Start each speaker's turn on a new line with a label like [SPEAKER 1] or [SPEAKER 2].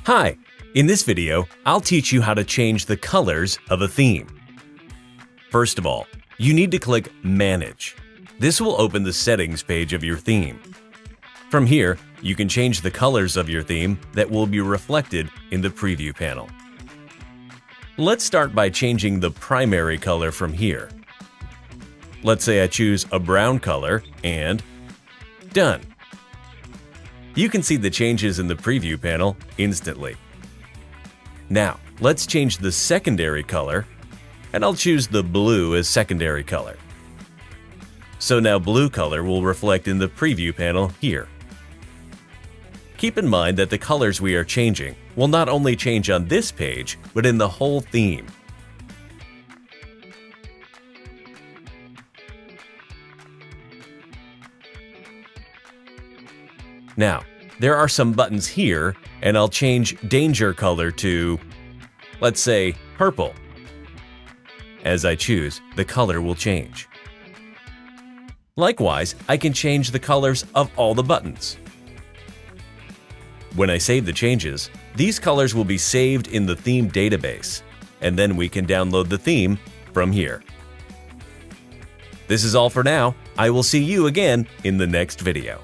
[SPEAKER 1] Hi! In this video, I'll teach you how to change the colors of a theme. First of all, you need to click Manage. This will open the settings page of your theme. From here, you can change the colors of your theme that will be reflected in the preview panel. Let's start by changing the primary color from here. Let's say I choose a brown color and Done. You can see the changes in the preview panel instantly. Now, let's change the secondary color, and I'll choose the blue as secondary color. So now blue color will reflect in the preview panel here. Keep in mind that the colors we are changing will not only change on this page, but in the whole theme. Now, there are some buttons here, and I'll change danger color to, let's say, purple. As I choose, the color will change. Likewise, I can change the colors of all the buttons. When I save the changes, these colors will be saved in the theme database, and then we can download the theme from here. This is all for now. I will see you again in the next video.